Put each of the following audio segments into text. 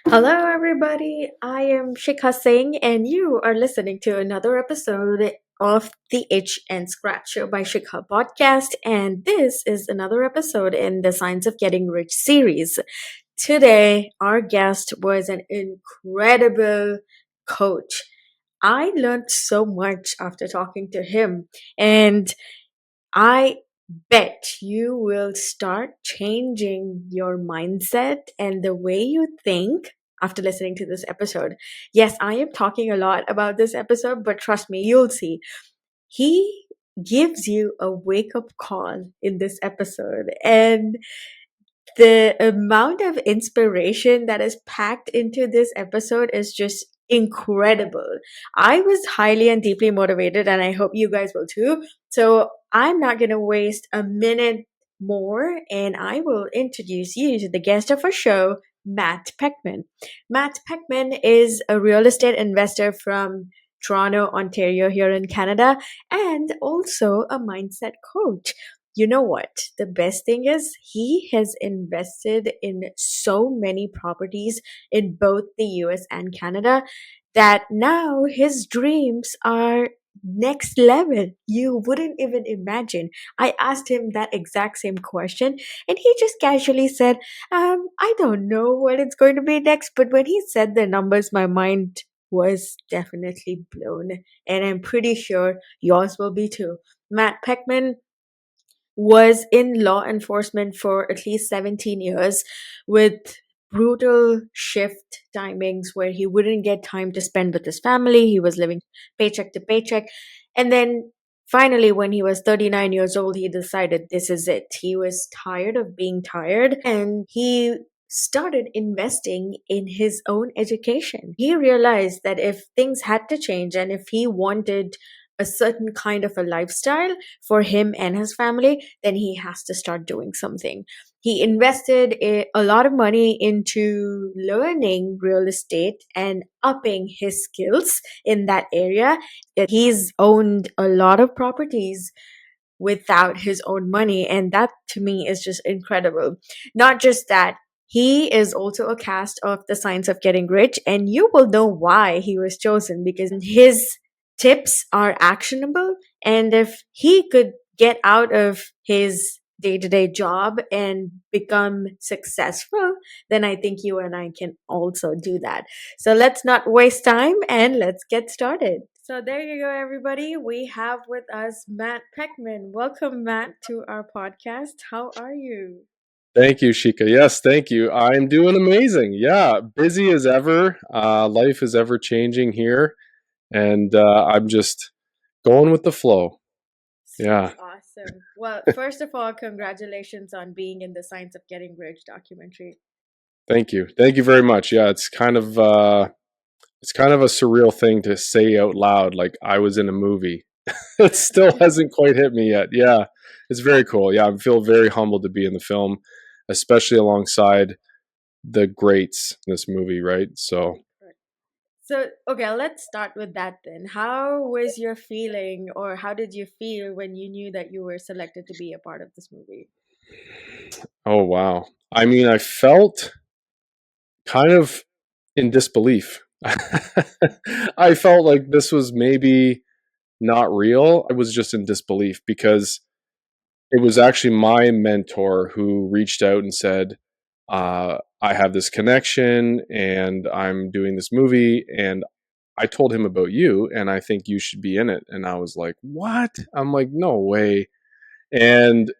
Hello, everybody. I am Sheekha Singh, and you are listening to another episode of the Itch and Scratch Show by Sheekha Podcast. And this is another episode in the Science of Getting Rich series. Today, our guest was an incredible coach. I learned so much after talking to him, and I bet you will start changing your mindset and the way you think after listening to this episode. Yes, I am talking a lot about this episode, but trust me, you'll see. He gives you a wake up call in this episode, and the amount of inspiration that is packed into this episode is just incredible. I was highly and deeply motivated, and I hope you guys will too. So I'm not going to waste a minute more, and I will introduce you to the guest of our show, Matt Poechman. Matt Poechman is a real estate investor from Toronto, Ontario, here in Canada, and also a mindset coach. You know what? The best thing is he has invested in so many properties in both the US and Canada that now his dreams are next level. You wouldn't even imagine. I asked him that exact same question and he just casually said, I don't know what it's going to be next. But when he said the numbers, my mind was definitely blown. And I'm pretty sure yours will be too. Matt Peckman was in law enforcement for at least 17 years with brutal shift timings where he wouldn't get time to spend with his family. He was living paycheck to paycheck. And then finally, when he was 39 years old, he decided this is it. He was tired of being tired and he started investing in his own education. He realized that if things had to change and if he wanted a certain kind of a lifestyle for him and his family, then he has to start doing something. He invested a lot of money into learning real estate and upping his skills in that area. He's owned a lot of properties without his own money. And that to me is just incredible. Not just that, he is also a cast of The Science of Getting Rich, and you will know why he was chosen because his tips are actionable. And if he could get out of his day to day job and become successful, then I think you and I can also do that. So let's not waste time and let's get started. So there you go, everybody. We have with us Matt Peckman. Welcome, Matt, to our podcast. How are you? Thank you, Sheikha. Yes, thank you. I'm doing amazing. Yeah, busy as ever. Life is ever changing here, and I'm just going with the flow. Yeah, Awesome. Well, first of all, congratulations on being in the Science of Getting Rich documentary. thank you. Thank you very much. Yeah, it's kind of a surreal thing to say out loud, like I was in a movie. It still hasn't quite hit me yet. Yeah, it's very cool. Yeah, I feel very humbled to be in the film, especially alongside the greats in this movie. Right. So So, okay, let's start with that then. How was your feeling, or how did you feel when you knew that you were selected to be a part of this movie? oh wow. I mean, I felt kind of in disbelief. I felt like this was maybe not real. I was just in disbelief because it was actually my mentor who reached out and said, I have this connection and I'm doing this movie. And I told him about you and I think you should be in it. And I was like, what? I'm like, no way. And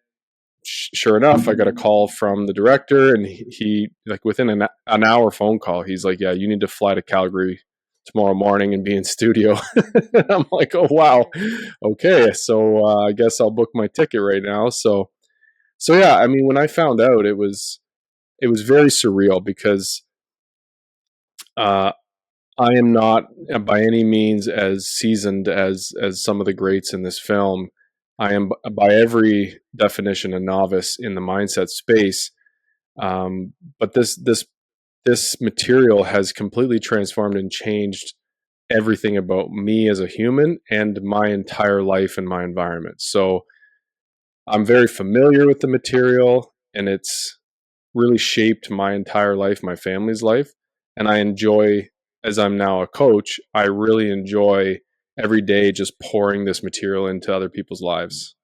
sure enough, I got a call from the director, and he like within an hour phone call, he's like, "Yeah, you need to fly to Calgary tomorrow morning and be in studio." I'm like, "Oh wow, okay." So I guess I'll book my ticket right now. So yeah, I mean, when I found out, it was very surreal because uh, I am not by any means as seasoned as some of the greats in this film. I am by every definition a novice in the mindset space. But this material has completely transformed and changed everything about me as a human and my entire life and my environment. So I'm very familiar with the material, and it's really shaped my entire life, my family's life. And I enjoy, as I'm now a coach, I really enjoy every day just pouring this material into other people's lives.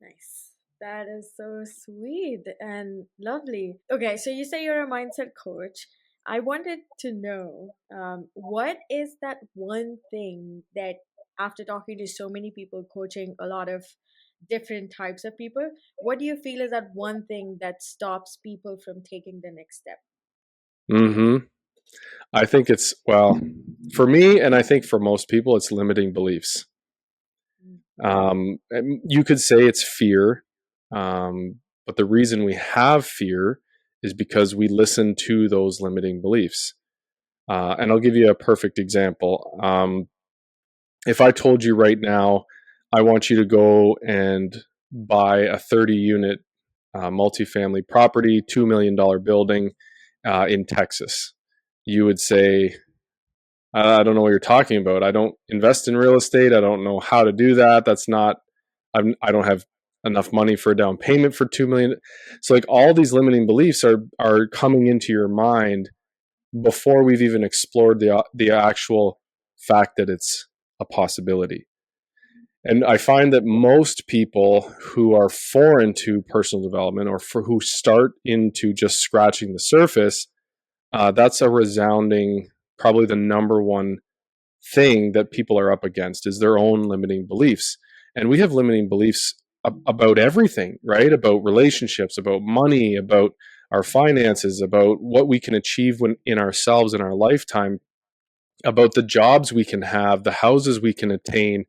Nice. That is so sweet and lovely. Okay, so you say you're a mindset coach. I wanted to know what is that one thing that, after talking to so many people, coaching a lot of different types of people, what do you feel is that one thing that stops people from taking the next step? Mm-hmm. I think it's, well, for me, and I think for most people, it's limiting beliefs. Mm. And you could say it's fear, but the reason we have fear is because we listen to those limiting beliefs. And I'll give you a perfect example. If I told you right now, I want you to go and buy a 30 unit multifamily property, $2 million building in Texas, you would say, I don't know what you're talking about. I don't invest in real estate. I don't know how to do that. That's not, I don't have enough money for a down payment for 2 million. So like all these limiting beliefs are coming into your mind before we've even explored the actual fact that it's a possibility. And I find that most people who are foreign to personal development or for who start into just scratching the surface, that's a resounding, probably the number one thing that people are up against is their own limiting beliefs. And we have limiting beliefs about everything, right? About relationships, about money, about our finances, about what we can achieve in ourselves in our lifetime, about the jobs we can have, the houses we can attain,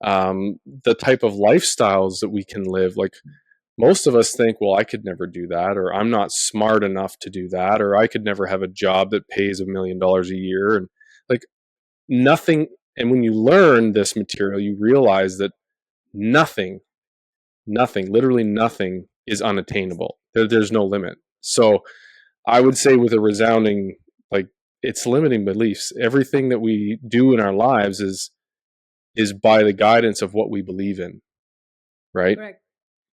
the type of lifestyles that we can live. Like most of us think, well, I could never do that, or I'm not smart enough to do that, or I could never have a job that pays $1 million a year. And like nothing. And when you learn this material, you realize that nothing, literally nothing is unattainable. There's no limit. So I would say with a resounding, like, it's limiting beliefs. Everything that we do in our lives is by the guidance of what we believe in, right? Correct.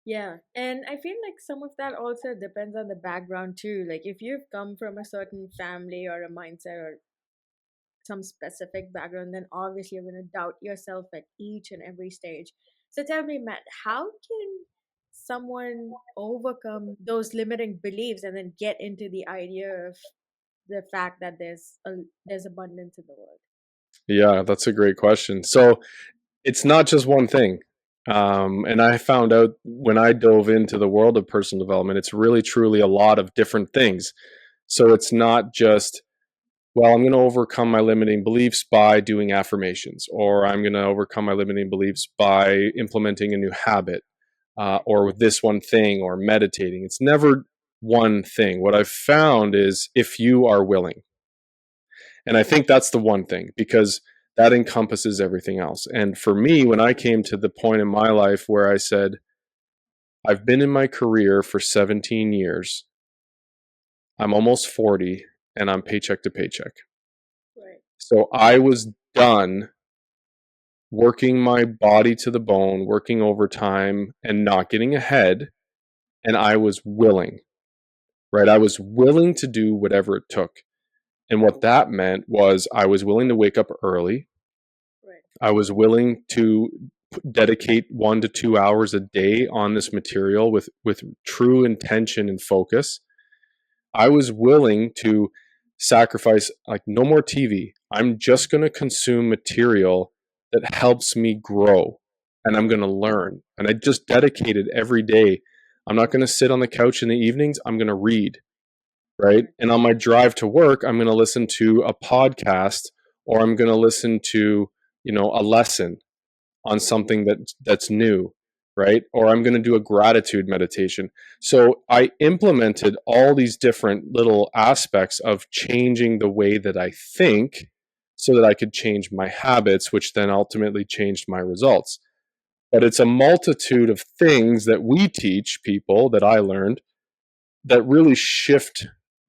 Yeah, and I feel like some of that also depends on the background too. Like if you've come from a certain family or a mindset or some specific background, then obviously you're going to doubt yourself at each and every stage. So tell me, Matt, how can someone overcome those limiting beliefs and then get into the idea of the fact that there's abundance in the world? Yeah, that's a great question. So it's not just one thing. And I found out when I dove into the world of personal development, it's really truly a lot of different things. So it's not just, well, I'm going to overcome my limiting beliefs by doing affirmations, or I'm going to overcome my limiting beliefs by implementing a new habit, or with this one thing, or meditating. It's never one thing. What I've found is if you are willing, and I think that's the one thing because that encompasses everything else. And for me, when I came to the point in my life where I said, I've been in my career for 17 years, I'm almost 40, and I'm paycheck to paycheck. Right. So I was done working my body to the bone, working overtime, and not getting ahead. And I was willing, right? I was willing to do whatever it took. And what that meant was I was willing to wake up early. Right. I was willing to dedicate 1 to 2 hours a day on this material with true intention and focus. I was willing to sacrifice, like, no more TV. I'm just going to consume material that helps me grow, and I'm going to learn. And I just dedicated every day. I'm not going to sit on the couch in the evenings. I'm going to read, right? Right. And on my drive to work, I'm going to listen to a podcast, or I'm going to listen to, a lesson on something that's new, right? Or I'm going to do a gratitude meditation. So I implemented all these different little aspects of changing the way that I think so that I could change my habits, which then ultimately changed my results. But it's a multitude of things that we teach people that I learned that really shift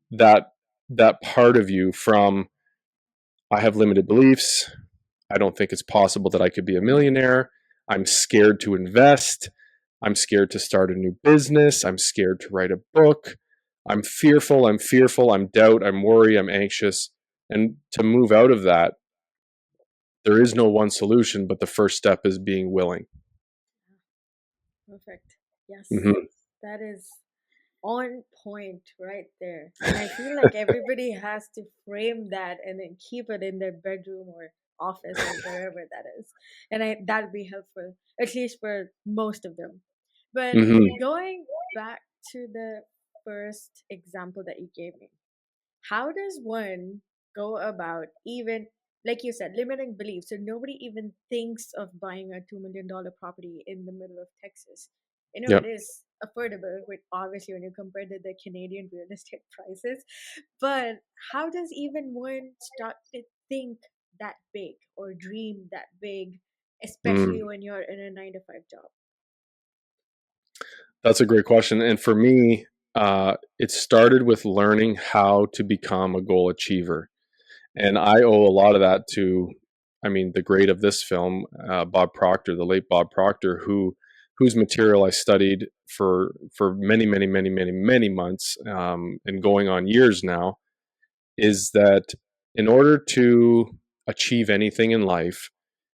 that that part of you from, I have limited beliefs, I don't think it's possible that I could be a millionaire, I'm scared to invest, I'm scared to start a new business, I'm scared to write a book, I'm fearful, I'm doubt, I'm worry, I'm anxious. And to move out of that, there is no one solution, but the first step is being willing. Perfect. Yes, Mm-hmm. that is on point right there. And I feel like everybody has to frame that and then keep it in their bedroom or office or wherever that is. And that'd be helpful, at least for most of them. But Mm-hmm. going back to the first example that you gave me, how does one go about, even like you said, limiting beliefs, so nobody even thinks of buying a $2 million property in the middle of Texas? You know, it Yep. is affordable with, obviously, when you compare to the Canadian real estate prices, but how does even one start to think that big or dream that big, especially Mm. when you're in a 9 to 5 job? That's a great question. And for me, it started with learning how to become a goal achiever. And I owe a lot of that to, I mean, the great of this film, Bob Proctor, the late Bob Proctor, whose material I studied for many months, and going on years now. Is that in order to achieve anything in life,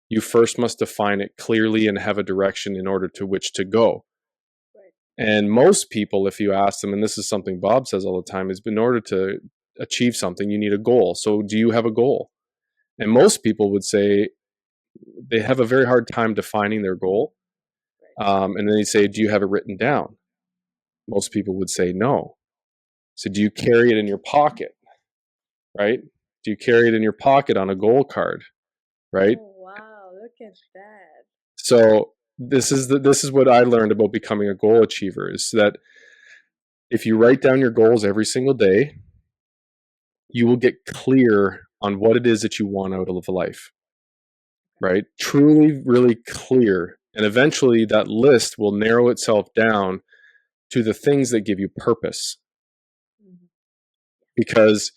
you first must define it clearly and have a direction in order to which to go. Right. And most people, if you ask them, and this is something Bob says all the time, is in order to achieve something, you need a goal. So, do you have a goal? And most people would say they have a very hard time defining their goal. Right. And then they say, do you have it written down? Most people would say no. So, do you carry it in your pocket? Right? Do you carry it in your pocket on a goal card? Right? Oh, wow, look at that. So, this is what I learned about becoming a goal achiever is that if you write down your goals every single day, you will get clear on what it is that you want out of life, right? Truly, really clear. And eventually that list will narrow itself down to the things that give you purpose. Mhm. Because,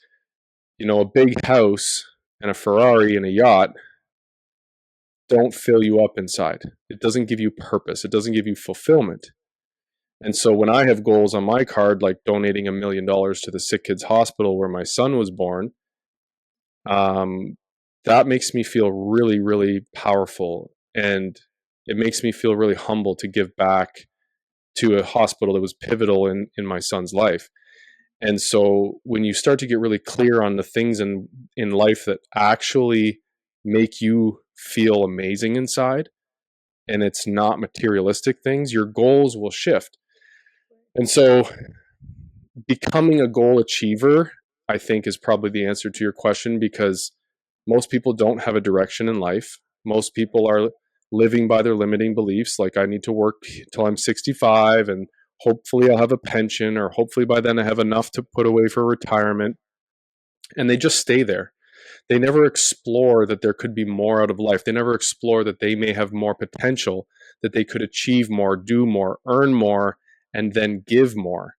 a big house and a Ferrari and a yacht don't fill you up inside. It doesn't give you purpose, it doesn't give you fulfillment. And so when I have goals on my card, like donating $1 million to the sick kids hospital where my son was born, um, that makes me feel really, really powerful. And it makes me feel really humble to give back to a hospital that was pivotal in my son's life. And so when you start to get really clear on the things in life that actually make you feel amazing inside, and it's not materialistic things, your goals will shift. And so becoming a goal achiever, I think, is probably the answer to your question because most people don't have a direction in life. Most people are living by their limiting beliefs, like I need to work till I'm 65 and hopefully I'll have a pension, or hopefully by then I have enough to put away for retirement. And they just stay there. They never explore that there could be more out of life. They never explore that they may have more potential, that they could achieve more, do more, earn more, and then give more.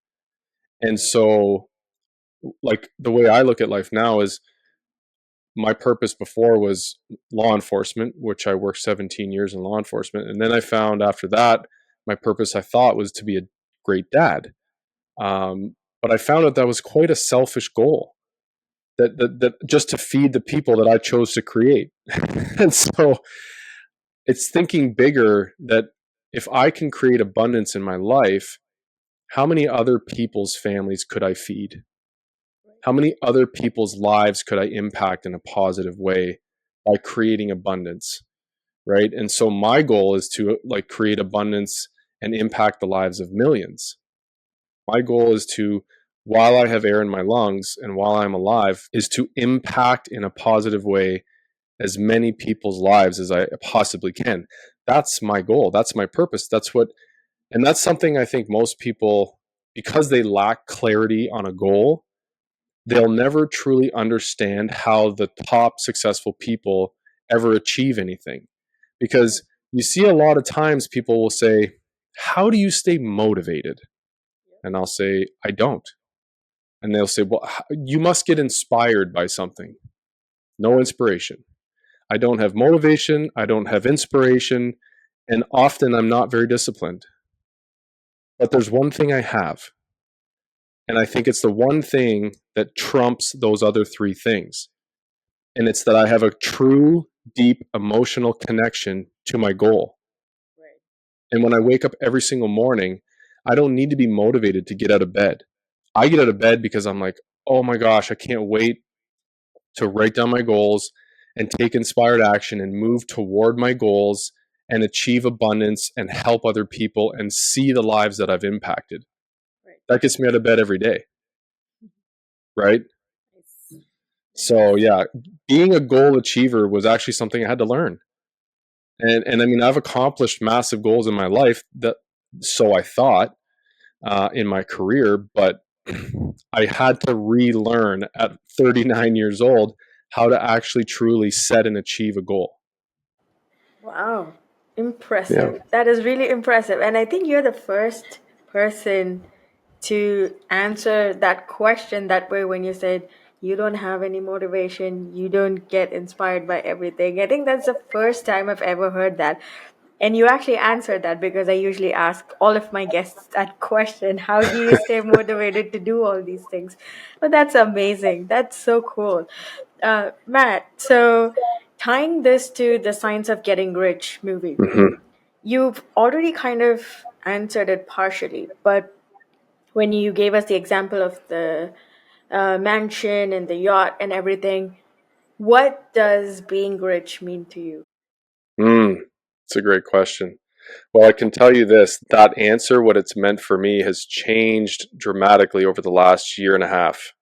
And Right. so, like, the way I look at life now is my purpose before was law enforcement, which I worked 17 years in law enforcement. And then I found after that, my purpose I thought was to be a great dad. But I found out that was quite a selfish goal, that just to feed the people that I chose to create. And so it's thinking bigger that if I can create abundance in my life, how many other people's families could I feed? Right. How many other people's lives could I impact in a positive way by creating abundance? Right. And so my goal is to like create abundance and impact the lives of millions. My goal is to, while I have air in my lungs and while I'm alive, is to impact in a positive way as many people's lives as I possibly can. That's my goal. That's my purpose. And that's something I think most people, because they lack clarity on a goal, they'll never truly understand how the top successful people ever achieve anything. Right. Because you see a lot of times people will say, how do you stay motivated? Yep. And I'll say, I don't. And they'll say, well, you must get inspired by something. No inspiration. I don't have motivation. I don't have inspiration. And often I'm not very disciplined. But there's one thing I have. And I think it's the one thing that trumps those other three things. And it's that I have a true, deep emotional connection to my goal. Right. And when I wake up every single morning, I don't need to be motivated to get out of bed. I get out of bed because I'm like, oh my gosh, I can't wait to write down my goals and take inspired action and move toward my goals and achieve abundance and help other people and see the lives that I've impacted. Right. That gets me out of bed every day, right? Nice. So Nice. yeah, being a goal achiever was actually something I had to learn. And I mean, I've accomplished massive goals in my life that, so I thought, in my career, but I had to relearn at 39 years old how to actually truly set and achieve a goal. Wow. Yeah. Impressive. That is really impressive. And I think you're the first person to answer that question that way when you said you don't have any motivation, you don't get inspired by everything. I think that's the first time I've ever heard that. And you actually answered that because I usually ask all of my guests that question: how do you stay motivated to do all these things? But that's amazing. That's so cool. Matt, so tying this to the Science of Getting Rich movie, Hmm. you've already kind of answered it partially, but when you gave us the example of the mansion and the yacht and everything, what does being rich mean to you? It's a great question. Well, I can tell you this, that answer, what it's meant for me, has changed dramatically over the last year and a half.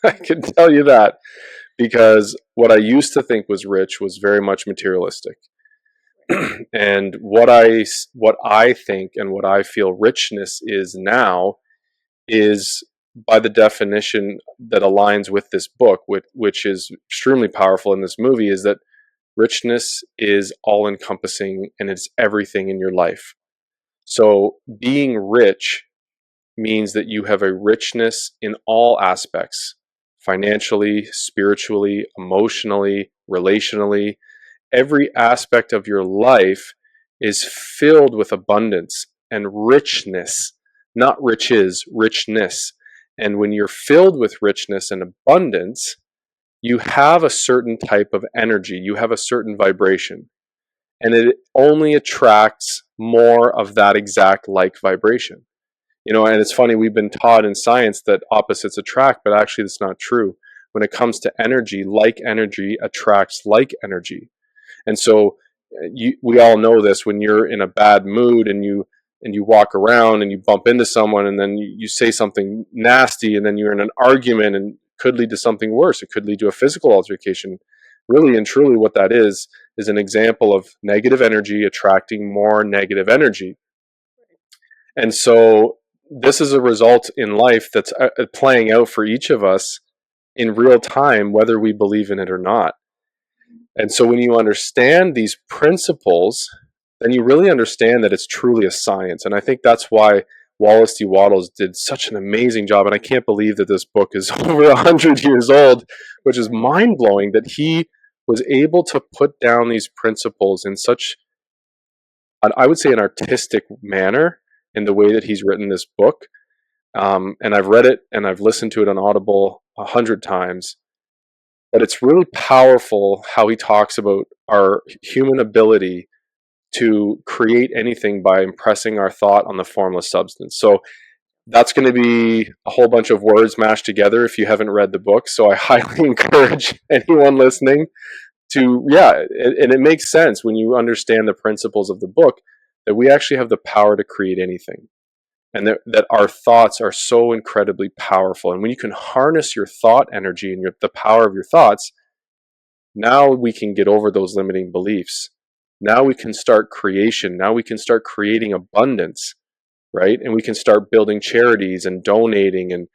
I can tell you that because what I used to think was rich was very much materialistic. And what I think and what I feel richness is now is, by the definition that aligns with this book, which is extremely powerful in this movie, is that richness is all encompassing and it's everything in your life. So being rich means that you have a richness in all aspects: financially, spiritually, emotionally, relationally. Every aspect of your life is filled with abundance and richness, not riches, richness. And when you're filled with richness and abundance, you have a certain type of energy, you have a certain vibration, and it only attracts more of that exact like vibration. And it's funny, we've been taught in science that opposites attract, but actually that's not true. When it comes to energy, like energy attracts like energy. And so we all know this: when you're in a bad mood and you walk around and you bump into someone and then you say something nasty and then you're in an argument and could lead to something worse. It could lead to a physical altercation. Really and truly, what that is an example of negative energy attracting more negative energy. And so this is a result in life that's playing out for each of us in real time, whether we believe in it or not. And so when you understand these principles, then you really understand that it's truly a science. And I think that's why Wallace D. Wattles did such an amazing job. And I can't believe that this book is over 100 years old, which is mind blowing, that he was able to put down these principles in such, I would say, an artistic manner in the way that he's written this book. And I've read it and I've listened to it on Audible 100 times. But it's really powerful how he talks about our human ability to create anything by impressing our thought on the formless substance. So that's going to be a whole bunch of words mashed together if you haven't read the book. So I highly encourage anyone listening to, yeah, and it makes sense when you understand the principles of the book, that we actually have the power to create anything. And that our thoughts are so incredibly powerful. And when you can harness your thought energy and the power of your thoughts, now we can get over those limiting beliefs. Now we can start creation. Now we can start creating abundance, right? And we can start building charities and donating and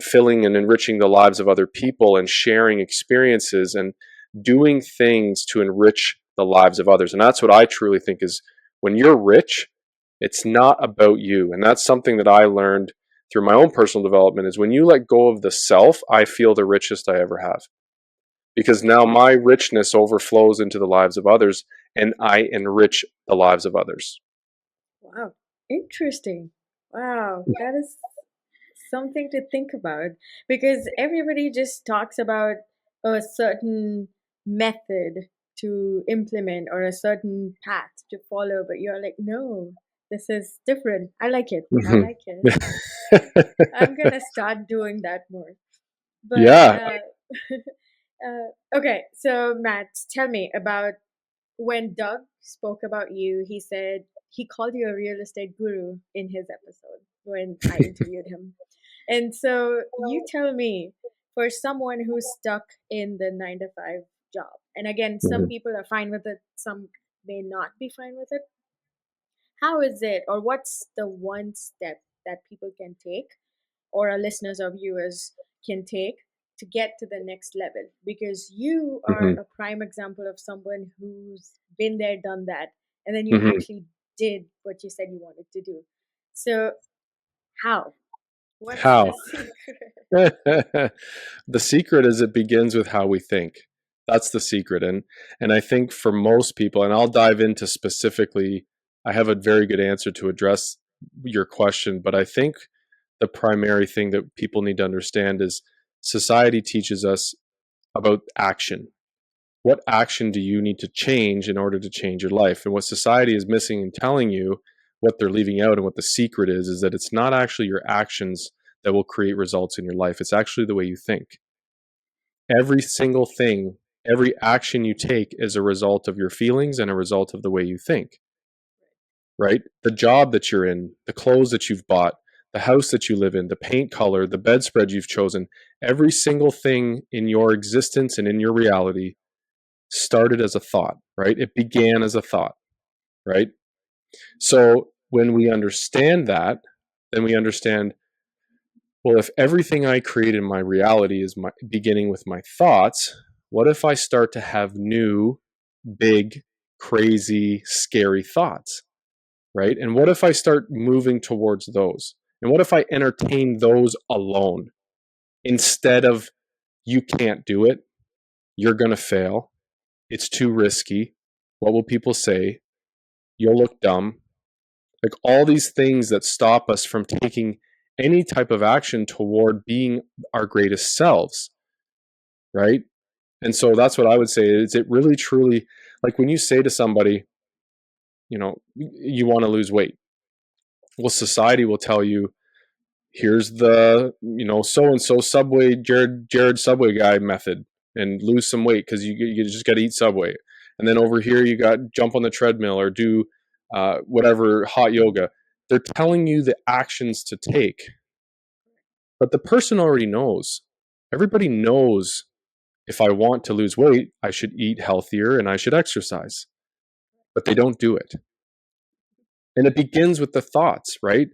filling and enriching the lives of other people and sharing experiences and doing things to enrich the lives of others. And that's what I truly think is, when you're rich, it's not about you. And that's something that I learned through my own personal development, is when you let go of the self, I feel the richest I ever have, because now my richness overflows into the lives of others and I enrich the lives of others. Wow. Interesting. Wow. That is something to think about, because everybody just talks about a certain method to implement or a certain path to follow, but you're like, no, this is different. I like it. I Mhm. like it. I'm gonna start doing that more. But Yeah. okay, so Matt, tell me about when Doug spoke about you. He said he called you a real estate guru in his episode when I interviewed him. And so you tell me, for someone who's stuck in the 9 to 5 job, and again, some Mhm. people are fine with it, some may not be fine with it. How is it, or what's the one step that people can take, or our listeners or viewers can take to get to the next level? Because you are Mhm. a prime example of someone who's been there, done that, and then you Mhm. actually did what you said you wanted to do. So, how? What's the How? secret? The secret is it begins with how we think. That's the secret. And I think for most people, and I'll dive into specifically, I have a very good answer to address your question, but I think the primary thing that people need to understand is society teaches us about action. What action do you need to change in order to change your life? And what society is missing and telling you, what they're leaving out and what the secret is that it's not actually your actions that will create results in your life. It's actually the way you think. Every single thing, every action you take is a result of your feelings and a result of the way you think, right? The job that you're in, the clothes that you've bought, the house that you live in, the paint color, the bedspread you've chosen, every single thing in your existence and in your reality started as a thought, right? It began as a thought, right? So when we understand that, then we understand, well, if everything I create in my reality is my beginning with my thoughts, what if I start to have new, big, crazy, scary thoughts, right? And what if I start moving towards those? And what if I entertain those alone instead of, you can't do it, you're going to fail, it's too risky, what will people say, you'll look dumb, like all these things that stop us from taking any type of action toward being our greatest selves, right? And so that's what I would say is it really truly, like when you say to somebody, you want to lose weight, well, society will tell you, here's the, so and so Subway, Jared Subway guy method, and lose some weight because you just got to eat Subway. And then over here you got jump on the treadmill or do whatever hot yoga. They're telling you the actions to take, but the person already knows. Everybody knows, if I want to lose weight, I should eat healthier and I should exercise, but they don't do it. And it begins with the thoughts, right?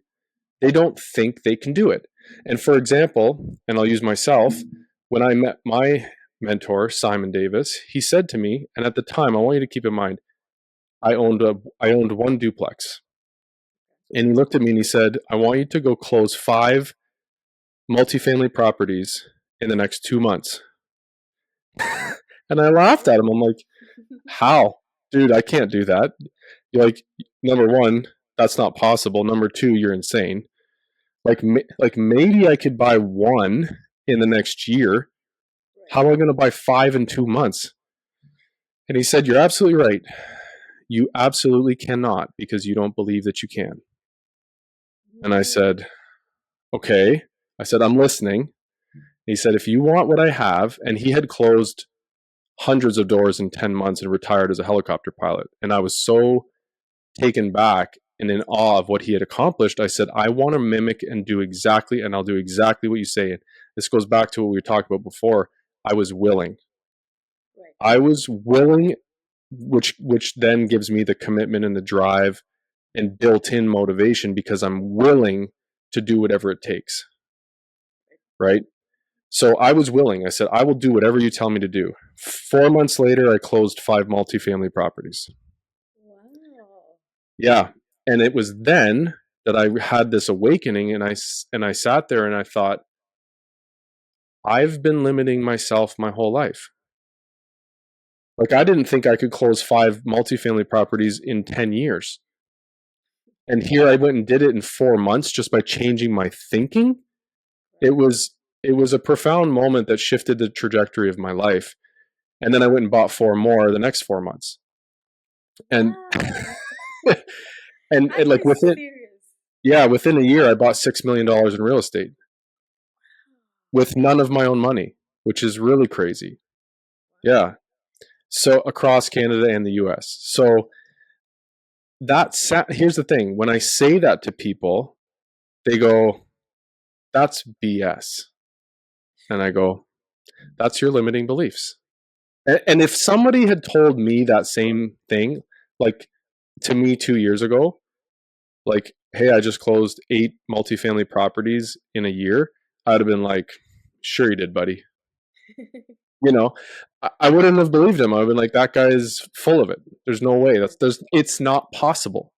They don't think they can do it. And for example, and I'll use myself, when I met my mentor, Simon Davis, he said to me, and at the time, I want you to keep in mind, I owned one duplex. And he looked at me and he said, I want you to go close 5 multifamily properties in the next 2 months. And I laughed at him. I'm like, how? Dude, I can't do that. You're like, number one, that's not possible. Number two, you're insane. Like maybe I could buy one in the next year. How am I going to buy 5 in 2 months? And he said, you're absolutely right. You absolutely cannot because you don't believe that you can. And I Mm, said, okay. I said, I'm listening. He said, if you want what I have, and he had closed hundreds of doors in 10 months and retired as a helicopter pilot. And I was so taken back and in awe of what he had accomplished. I said, I want to mimic and do exactly, and I'll do exactly what you say. And this goes back to what we talked about before. I was willing. right. I was willing, which then gives me the commitment and the drive and built-in motivation because I'm willing to do whatever it takes. Right? So I was willing. I said, I will do whatever you tell me to do. 4 months later, I closed 5 multifamily properties. Wow. Yeah. And it was then that I had this awakening and I sat there and I thought, I've been limiting myself my whole life. Like I didn't think I could close 5 multifamily properties in 10 years. And here I went and did it in 4 months just by changing my thinking. It Right. was it was a profound moment that shifted the trajectory of my life. And then I went and bought four more the next 4 months. And Wow. and Are like you within serious? yeah, within a year I bought $6 million in real estate with none of my own money, which is really crazy. Wow. Yeah. So across Canada and the US. So here's the thing. When I say that to people, they go, "That's BS." And I go, "That's your limiting beliefs." And if somebody had told me that same thing, like to me 2 years ago, like, "Hey, I just closed 8 multifamily properties in a year," I'd have been like, "Sure you did, buddy." You know, I wouldn't have believed him. I would have been like, "That guy is full of it. There's no way. Right. It's not possible."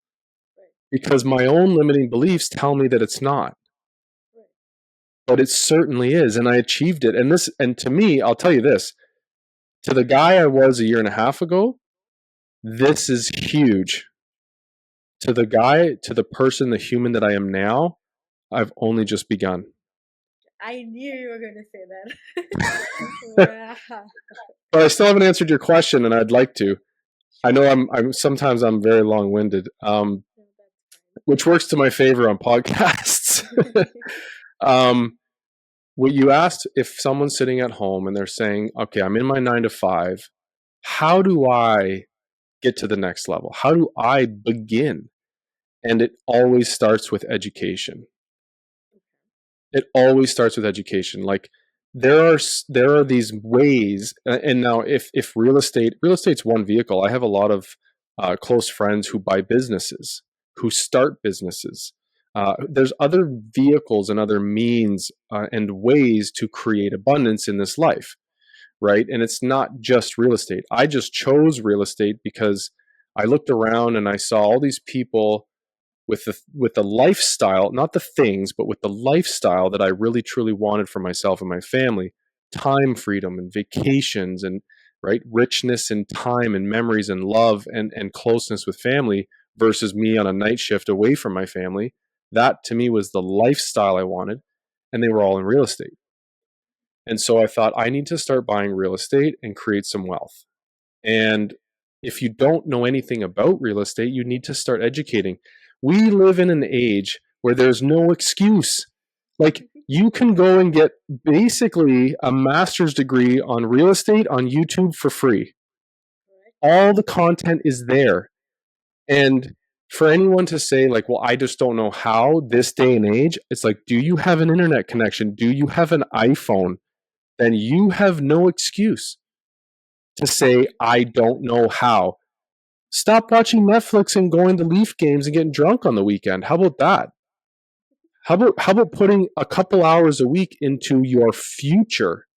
Right. Because my own limiting beliefs tell me that it's not, Right. but it certainly is, and I achieved it. And to me, I'll tell you this: to the guy I was a year and a half ago, this is huge. To the person, the human that I am now, I've only just begun. I knew you were going to say that. Wow. But I still haven't answered your question, and I'd like to. I Sure. know I'm sometimes I'm very long winded, No, that's which works to my favor on podcasts. fine. um, what you asked, if someone's sitting at home and they're saying, "Okay, I'm in my 9 to 5. How do I get to the next level? How do I begin?" And it always starts with education. It always starts with education. Like there are these ways, and now if real estate's one vehicle. I have a lot of close friends who buy businesses, who start businesses. There's other vehicles and other means and ways to create abundance in this life, right? And it's not just real estate. I just chose real estate because I looked around and I saw all these people with the lifestyle, not the things, but with the lifestyle that I really truly wanted for myself and my family. Time freedom and vacations and right richness in time and memories and love and closeness with family versus me on a night shift away from my family. That to me was the lifestyle I wanted, and they were all in real estate. And so I thought I need to start buying real estate and create some wealth. And if you don't know anything about real estate, you need to start educating. We live in an age where there's no excuse. Like, you can go and get basically a master's degree on real estate on YouTube for free. Correct. All the content is there. And for anyone to say, like, "Well, I just don't know how," this day and age, it's like, do you have an internet connection? Do you have an iPhone? Then you have no excuse to say, "I don't know how." Stop watching Netflix and going to Leaf games and getting drunk on the weekend. How about that? How about putting a couple hours a week into your future?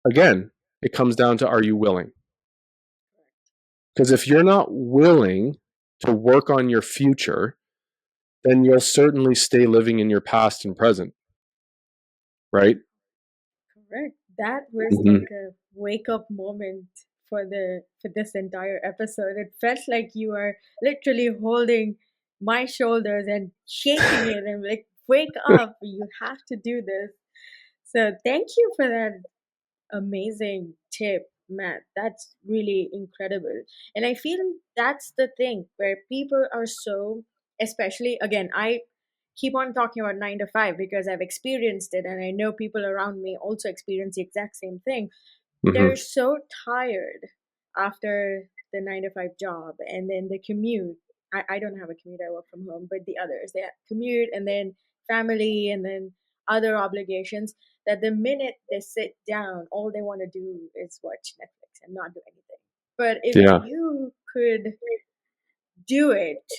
Again, it comes down to, are you willing? Correct. Because if you're not willing to work on your future, then you'll certainly stay living in your past and present, right? Correct. That was Mm-hmm. like a wake up moment for this entire episode. It felt like you are literally holding my shoulders and shaking it and like, wake up, you have to do this. So thank you for that amazing tip, Matt. That's really incredible. And I feel that's the thing where people are so, especially again, I keep on talking about 9 to 5 because I've experienced it and I know people around me also experience the exact same thing. Mm-hmm. They're so tired after the 9 to 5 job and then the commute. I don't have a commute, I work from home, but the others, they commute and then family and then other obligations that the minute they sit down, all they want to do is watch Netflix and not do anything. But if Yeah. you could do it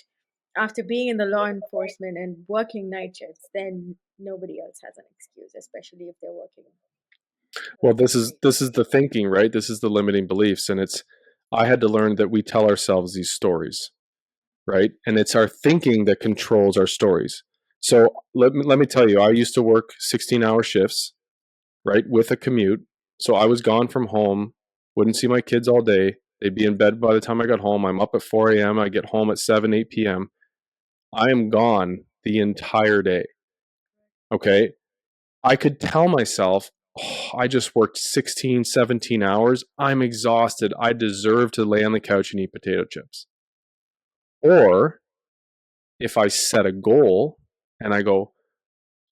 after being in the law enforcement and working night shifts, then nobody else has an excuse, especially if they're working Well, full time. this is the thinking, right? This is the limiting beliefs, and it's I had to learn that we tell ourselves these stories, right? And it's our thinking that controls our stories. So let me tell you, I used to work 16-hour shifts, right, with a commute. So I was gone from home, wouldn't see my kids all day. They'd be in bed by the time I got home. I'm up at 4 a.m. I get home at 7, 8 p.m. I am gone the entire day. Okay. I could tell myself, oh, I just worked 16, 17 hours. I'm exhausted. I deserve to lay on the couch and eat potato chips. Or if I set a goal and I go,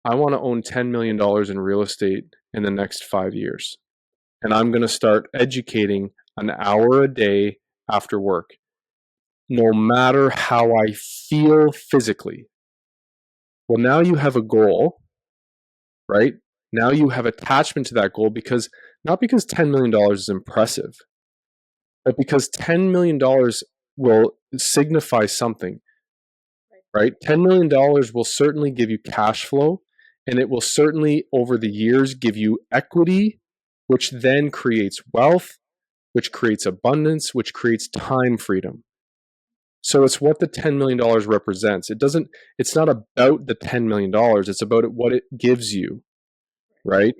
I want to own $10 million in real estate in the next 5 years. And I'm going to start educating an hour a day after work, no matter how I feel physically. Well, now you have a goal, right? Now you have attachment to that goal because not because $10 million is impressive, but because $10 million will signify something, right? $10 million will certainly give you cash flow, and it will certainly over the years give you equity, which then creates wealth, which creates abundance, which creates time freedom. So it's what the $10 million represents. It's not about the $10 million. It's about what it gives you, right?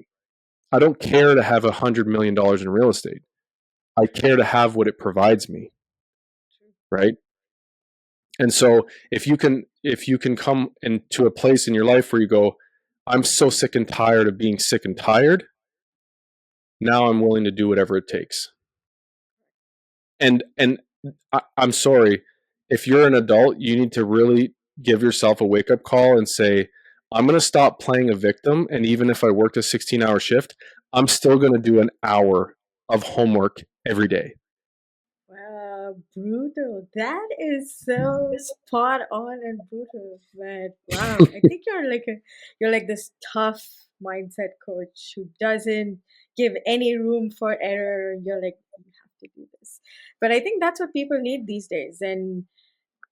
I don't care to have $100 million in real estate. I care to have what it provides me, right? And so if you can come into a place in your life where you go, I'm so sick and tired of being sick and tired. Now I'm willing to do whatever it takes. And I'm sorry, if you're an adult, you need to really give yourself a wake up call and say, I'm going to stop playing a victim. And even if I worked a 16-hour shift, I'm still going to do an hour of homework every day. Wow, brutal. That is so spot on and brutal, man. Wow. I think you're like this tough mindset coach who doesn't give any room for error. You're like, you have to do this. But I think that's what people need these days. And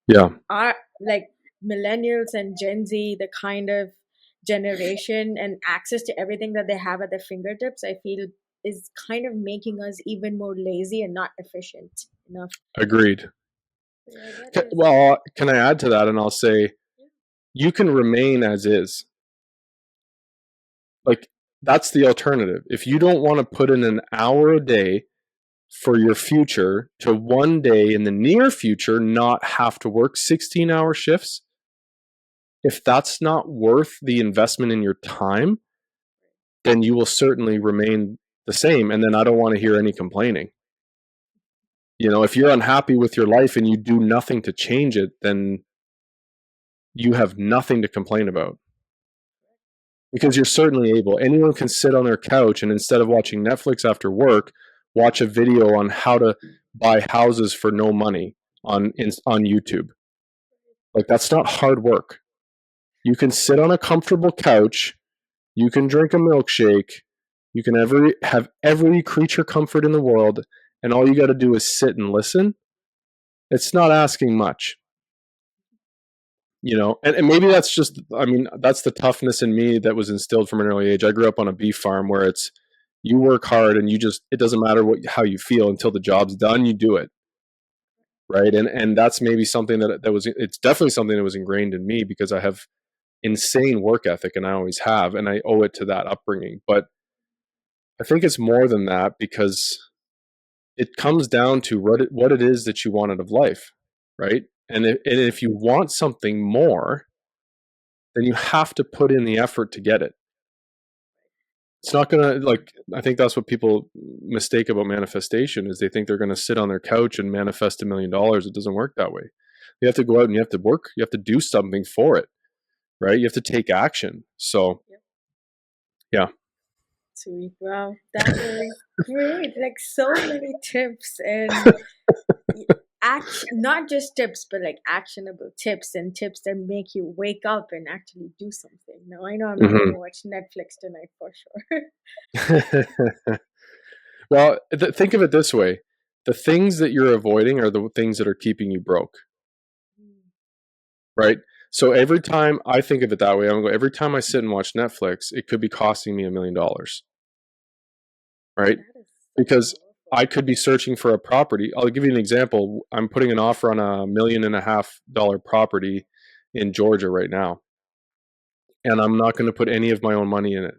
Yeah, our like millennials and Gen Z, the kind of generation and access to everything that they have at their fingertips, I feel is kind of making us even more lazy and not efficient enough. agreed. Yeah, that is. Well, can I add to that? And I'll say, Yeah. you can remain as is. Like, that's the alternative. If you don't want to put in an hour a day for your future to one day in the near future not have to work 16-hour shifts, if that's not worth the investment in your time, then you will certainly remain the same. And then I don't want to hear any complaining. If you're unhappy with your life and you do nothing to change it, then you have nothing to complain about. Because you're certainly able. Anyone can sit on their couch and instead of watching Netflix after work, watch a video on how to buy houses for no money on YouTube. Like, that's not hard work. You can sit on a comfortable couch, you can drink a milkshake, you can have every creature comfort in the world, and all you got to do is sit and listen. It's not asking much. And maybe that's just, I mean, that's the toughness in me that was instilled from an early age. I grew up on a beef farm where it's, you work hard and it doesn't matter how you feel until the job's done, you do it. Right. And that's maybe something it's definitely something that was ingrained in me because I have insane work ethic and I always have, and I owe it to that upbringing. But I think it's more than that because it comes down to what it is that you want out of life. Right. And if you want something more, then you have to put in the effort to get it. It's not going to, I think that's what people mistake about manifestation is they think they're going to sit on their couch and manifest $1 million. It doesn't work that way. You have to go out and you have to work. You have to do something for it, right? You have to take action. So, Yep. yeah. Sweet. Wow, that was great. Like so many tips and not just tips, but like actionable tips and tips that make you wake up and actually do something. Now I know I'm not going to Mm-hmm. watch Netflix tonight for sure. Well, think of it this way. The things that you're avoiding are the things that are keeping you broke, Mm, right? So every time I think of it that way, every time I sit and watch Netflix, it could be costing me $1 million, right? that is so Because powerful. I could be searching for a property. I'll give you an example. I'm putting an offer on $1.5 million property in Georgia right now, and I'm not going to put any of my own money in it.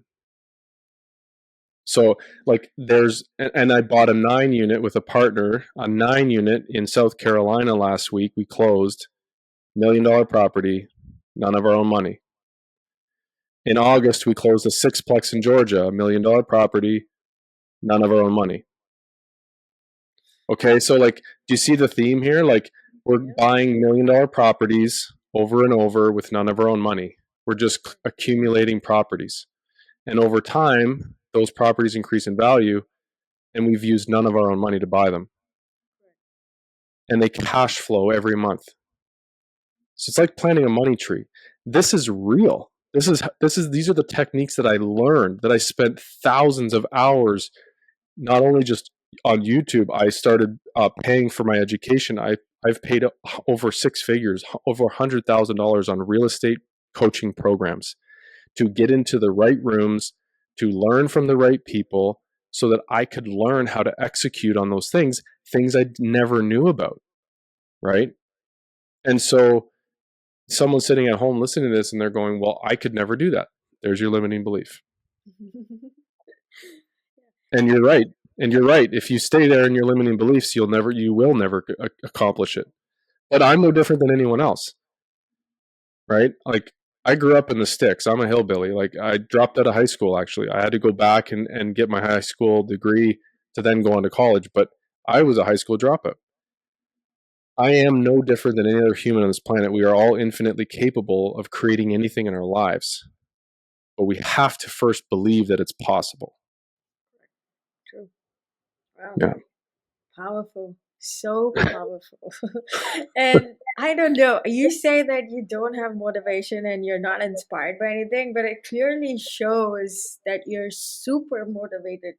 So, and I bought a 9 unit with a partner, a 9 unit in South Carolina last week. We closed $1 million property, none of our own money. In August, we closed a sixplex in Georgia, $1 million property, none of our own money. Okay, so like, do you see the theme here? Like, we're Yeah. buying $1 million properties over and over with none of our own money. We're just accumulating properties. And over time, those properties increase in value, and we've used none of our own money to buy them. And they cash flow every month. So it's like planting a money tree. This is real. These are the techniques that I learned, that I spent thousands of hours, not only just on YouTube. I started paying for my education. I've paid over six figures, over $100,000 on real estate coaching programs to get into the right rooms, to learn from the right people, so that I could learn how to execute on those things I never knew about. Right. And so someone's sitting at home listening to this and they're going, well, I could never do that. There's your limiting belief. And you're right. And you're right. If you stay there in your limiting beliefs, you will never accomplish it. But I'm no different than anyone else. Right. Like, I grew up in the sticks. I'm a hillbilly. Like, I dropped out of high school. Actually, I had to go back and get my high school degree to then go on to college. But I was a high school dropout. I am no different than any other human on this planet. We are all infinitely capable of creating anything in our lives, but we have to first believe that it's possible. True. Wow. Yeah. Powerful. So powerful. And I don't know, you say that you don't have motivation and you're not inspired by anything, but it clearly shows that you're super motivated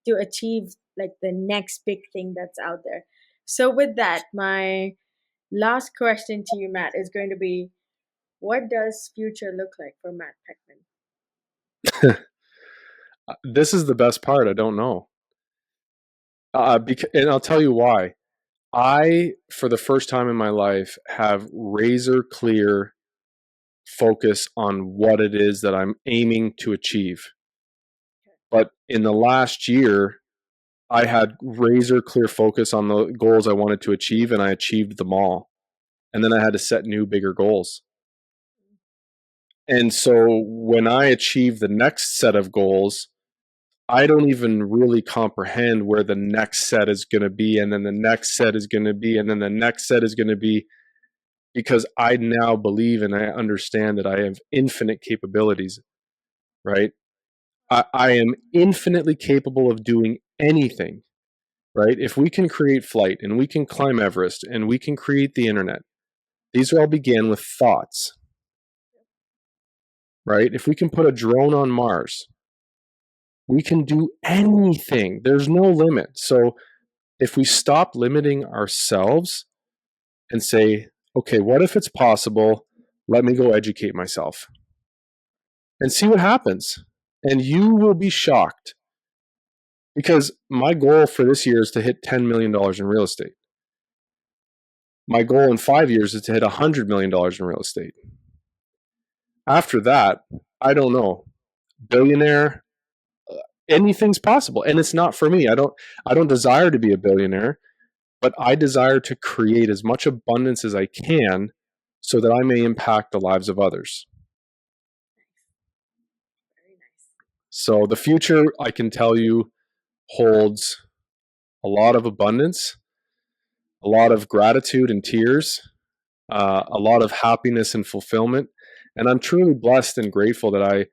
to achieve like the next big thing that's out there. So with that, my last question to you, Matt, is going to be, what does future look like for Matt Peckman? This is the best part. I don't know. And I'll tell you why. I, for the first time in my life, have razor clear focus on what it is that I'm aiming to achieve. But in the last year, I had razor clear focus on the goals I wanted to achieve, and I achieved them all. And then I had to set new, bigger goals. And so when I achieve the next set of goals, I don't even really comprehend where the next set is going to be, and then the next set is going to be, and then the next set is going to be, because I now believe and I understand that I have infinite capabilities, right? I am infinitely capable of doing anything, right? If we can create flight and we can climb Everest and we can create the internet, these all began with thoughts, right? If we can put a drone on Mars, we can do anything. There's no limit. So if we stop limiting ourselves and say, okay, what if it's possible? Let me go educate myself and see what happens. And you will be shocked, because my goal for this year is to hit $10 million in real estate. My goal in 5 years is to hit $100 million in real estate. After that, I don't know. Billionaire, anything's possible. And it's not for me. I don't desire to be a billionaire, but I desire to create as much abundance as I can so that I may impact the lives of others. Very nice. So the future, I can tell you, holds a lot of abundance, a lot of gratitude and tears, a lot of happiness and fulfillment. And I'm truly blessed and grateful that I,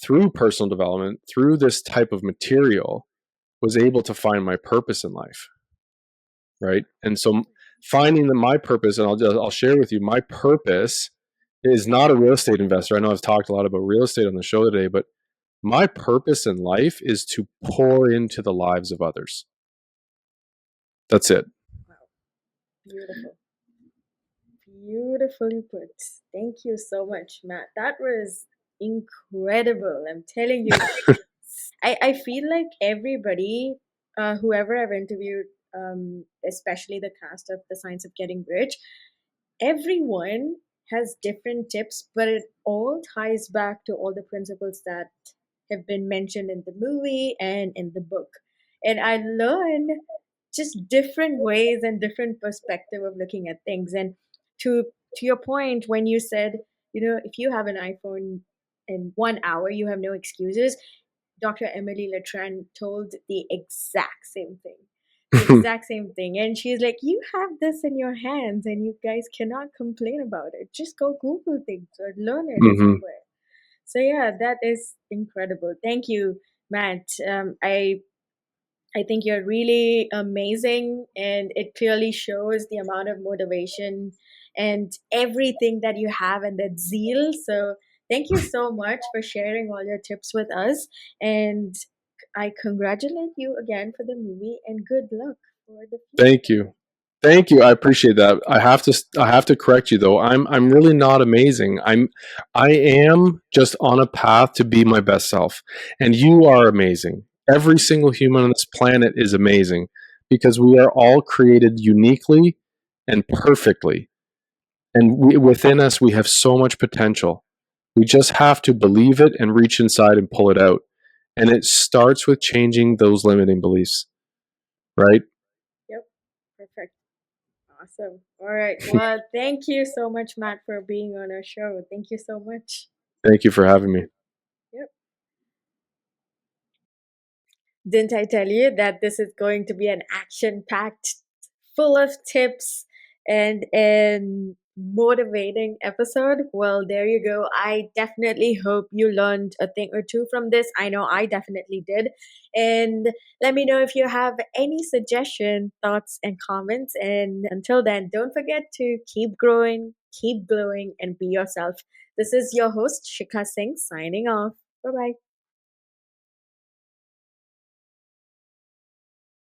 through personal development, through this type of material, was able to find my purpose in life. Right. And so finding my purpose, and I'll share with you, my purpose is not a real estate investor. I know I've talked a lot about real estate on the show today, but my purpose in life is to pour into the lives of others. That's it. Wow. Beautiful. Beautifully put. Thank you so much, Matt. That was incredible. I'm telling you. I feel like everybody, whoever I've interviewed, especially the cast of The Science of Getting Rich, everyone has different tips, but it all ties back to all the principles that have been mentioned in the movie and in the book. And I learned just different ways and different perspective of looking at things. And to to your point, when you said, if you have an iPhone, in 1 hour, you have no excuses. Dr. Emily Letran told the exact same thing. The exact same thing. And she's like, you have this in your hands and you guys cannot complain about it. Just go Google things or learn it Hmm. somewhere. So yeah, that is incredible. Thank you, Matt. I think you're really amazing, and it clearly shows the amount of motivation and everything that you have and that zeal. So, thank you so much for sharing all your tips with us. And I congratulate you again for the movie and good luck for the Thank future. you. Thank you. I appreciate that. I have to correct you though. I'm really not amazing. I am just on a path to be my best self. And you are amazing. Every single human on this planet is amazing because we are all created uniquely and perfectly. And within us we have so much potential. We just have to believe it and reach inside and pull it out. And it starts with changing those limiting beliefs, right? Yep, perfect. Awesome. All right. Well, thank you so much, Matt, for being on our show. Thank you so much. Thank you for having me. Yep. Didn't I tell you that this is going to be an action packed, full of tips and motivating episode? Well, there you go. I definitely hope you learned a thing or two from this. I know I definitely did. And let me know if you have any suggestion, thoughts, and comments. And until then, don't forget to keep growing, keep glowing, and be yourself. This is your host, Shikha Singh, signing off. Bye bye.